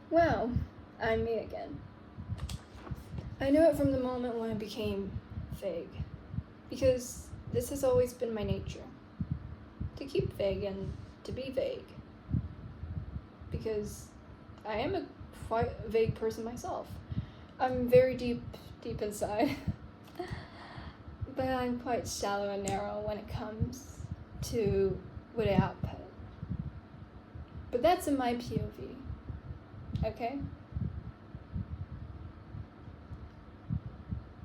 Wow, I'm me again. I knew it from the moment when I became vague, because this has always been my nature, to keep vague and to be vague, because I am a quite vague person myself. I'm very deep inside, but I'm quite shallow and narrow when it comes to what I output. But that's in my POV, okay?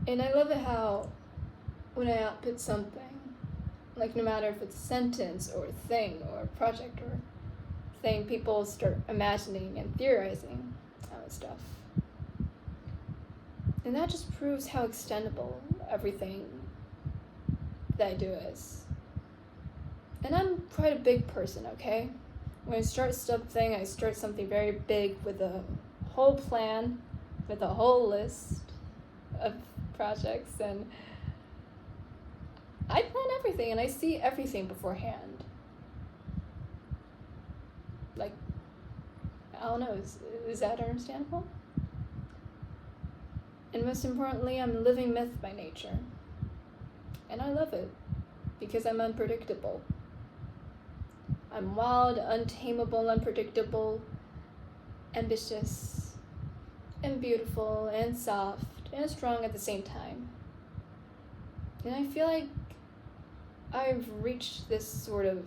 And I love it how when I output something, like no matter if it's a sentence or a thing or a project or thing, people start imagining and theorizing stuff. And that just proves how extendable everything that I do is. And I'm quite a big person, okay? When I start something, I start something very big with a whole plan, with a whole list of projects, and I plan everything and I see everything beforehand. Like, I don't know, is that understandable? And most importantly, I'm a living myth by nature. And I love it, because I'm unpredictable. I'm wild, untamable, unpredictable, ambitious, and beautiful, and soft, and strong at the same time. And I feel like I've reached this sort of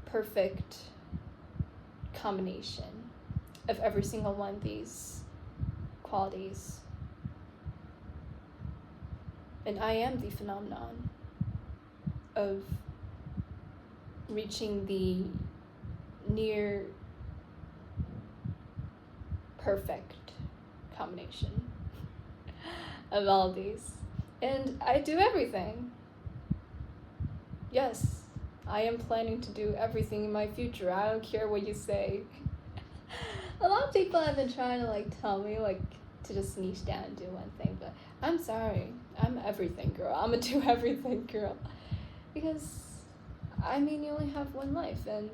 perfect combination of every single one of these qualities. And I am the phenomenon of reaching the near perfect combination of all these. And I do everything. Yes, I am planning to do everything in my future. I don't care what you say. A lot of people have been trying to tell me to just niche down and do one thing, but I'm sorry. I'm everything girl. I'm a do everything girl. Because you only have one life, and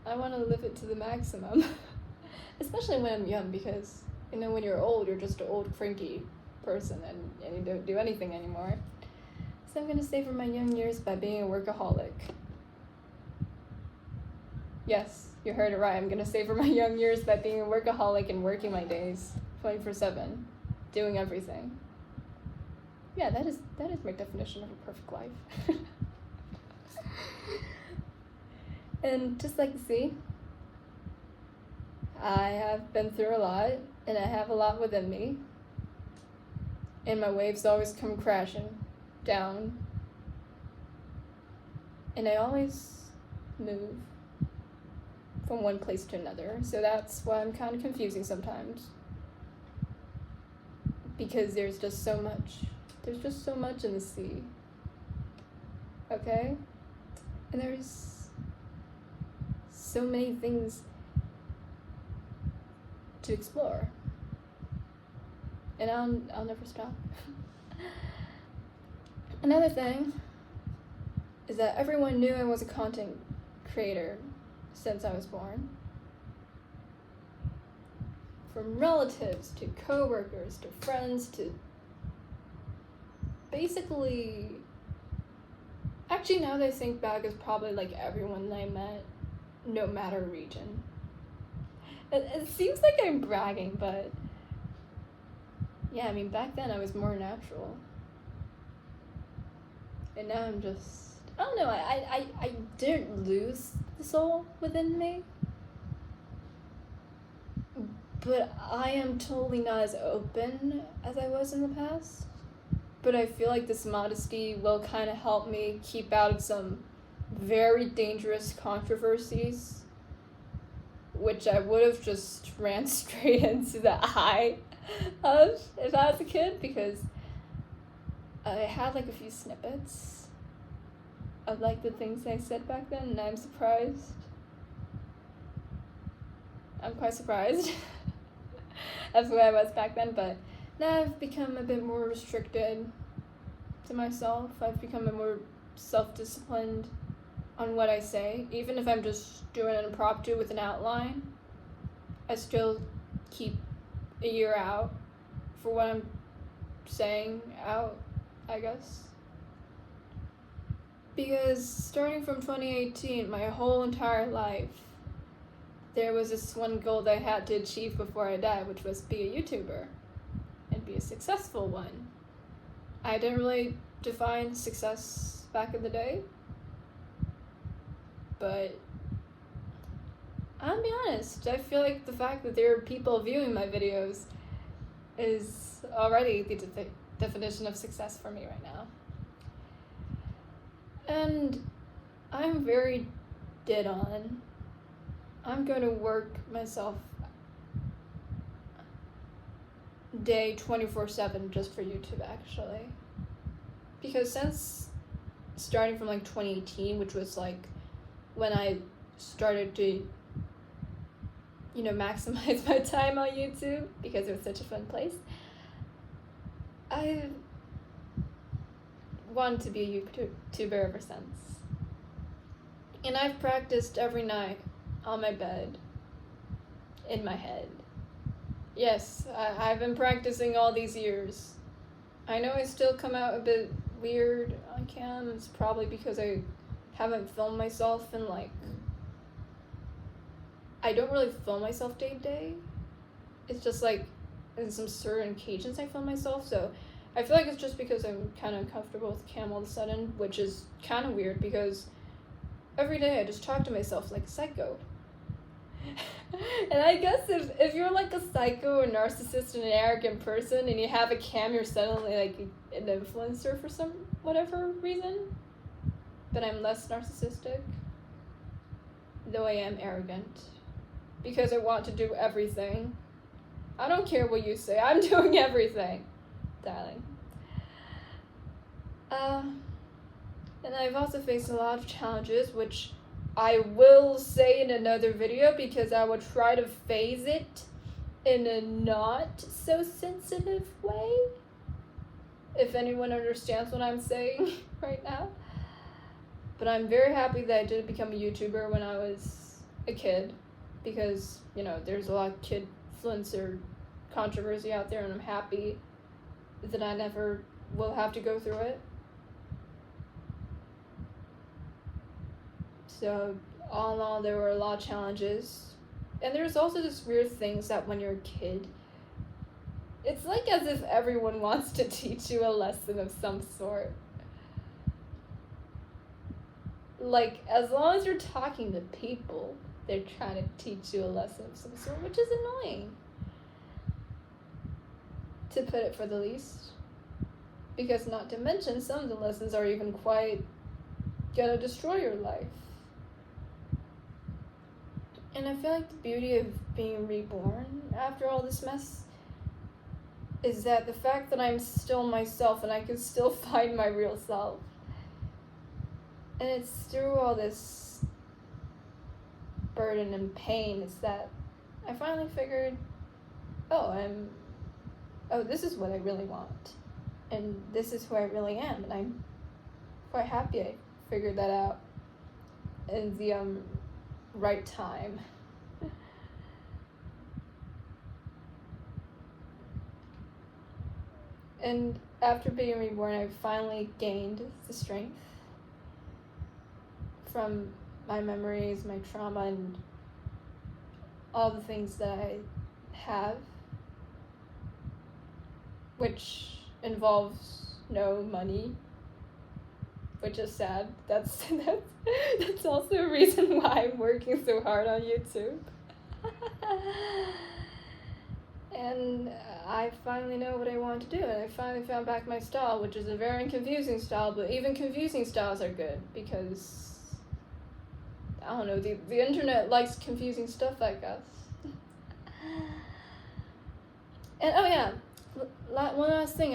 I want to live it to the maximum. Especially when I'm young, because when you're old, you're just an old cranky person and you don't do anything anymore. So I'm gonna savor my young years by being a workaholic. Yes, you heard it right. I'm gonna savor my young years by being a workaholic and working my days 24/7, doing everything. Yeah, that is my definition of a perfect life. And just like you see, I have been through a lot, and I have a lot within me. And my waves always come crashing down. And I always move from one place to another. So that's why I'm kind of confusing sometimes. Because there's just so much. There's just so much in the sea. Okay? And there's so many things to explore. And I'll never stop. Another thing is that everyone knew I was a content creator since I was born. From relatives to coworkers to friends to basically, actually now that I think back, it's probably everyone that I met, no matter region. It seems like I'm bragging, but yeah, back then I was more natural. And now I'm just, I don't know, I didn't lose the soul within me. But I am totally not as open as I was in the past. But I feel like this modesty will kind of help me keep out of some very dangerous controversies, which I would have just ran straight into the eye of if I was a kid, because I had a few snippets of the things I said back then, and I'm surprised. I'm quite surprised. That's the way I was back then, but now I've become a bit more restricted to myself. I've become a more self-disciplined on what I say. Even if I'm just doing an impromptu with an outline, I still keep a year out for what I'm saying out, I guess. Because starting from 2018, my whole entire life, there was this one goal that I had to achieve before I died, which was be a YouTuber and be a successful one. I didn't really define success back in the day, but I'll be honest, I feel like the fact that there are people viewing my videos is already the definition of success for me right now. And I'm very dead on. I'm going to work myself day 24/7 just for YouTube, actually. Because since starting from like 2018, which was like when I started to, maximize my time on YouTube because it was such a fun place, I wanted to be a YouTuber ever since. And I've practiced every night on my bed, in my head. Yes, I've been practicing all these years. I know I still come out a bit weird on cam. It's probably because I haven't filmed myself in I don't really film myself day to day. It's just like in some certain occasions I film myself, so I feel like it's just because I'm kind of uncomfortable with cam all of a sudden, which is kind of weird because every day I just talk to myself like a psycho. And I guess if you're like a psycho, a narcissist, and an arrogant person, and you have a cam, you're suddenly like an influencer for some whatever reason. But I'm less narcissistic, though I am arrogant, because I want to do everything. I don't care what you say, I'm doing everything, darling. And I've also faced a lot of challenges, which I will say in another video because I will try to phase it in a not so sensitive way, if anyone understands what I'm saying right now. But I'm very happy that I did become a YouTuber when I was a kid, because, there's a lot of kid influencer controversy out there, and I'm happy that I never will have to go through it. So, all in all, there were a lot of challenges. And there's also this weird things that when you're a kid, it's like as if everyone wants to teach you a lesson of some sort. Like, as long as you're talking to people, they're trying to teach you a lesson of some sort, which is annoying, to put it for the least. Because not to mention, some of the lessons are even quite gonna destroy your life. And I feel like the beauty of being reborn after all this mess is that the fact that I'm still myself and I can still find my real self. And it's through all this burden and pain is that I finally figured, this is what I really want. And this is who I really am. And I'm quite happy I figured that out in the right time. And after being reborn, I finally gained the strength from my memories, my trauma, and all the things that I have, which involves no money, which is sad. That's also a reason why I'm working so hard on YouTube. And I finally know what I want to do, and I finally found back my style, which is a very confusing style, but even confusing styles are good, because, I don't know, the internet likes confusing stuff, I guess. And, one last thing,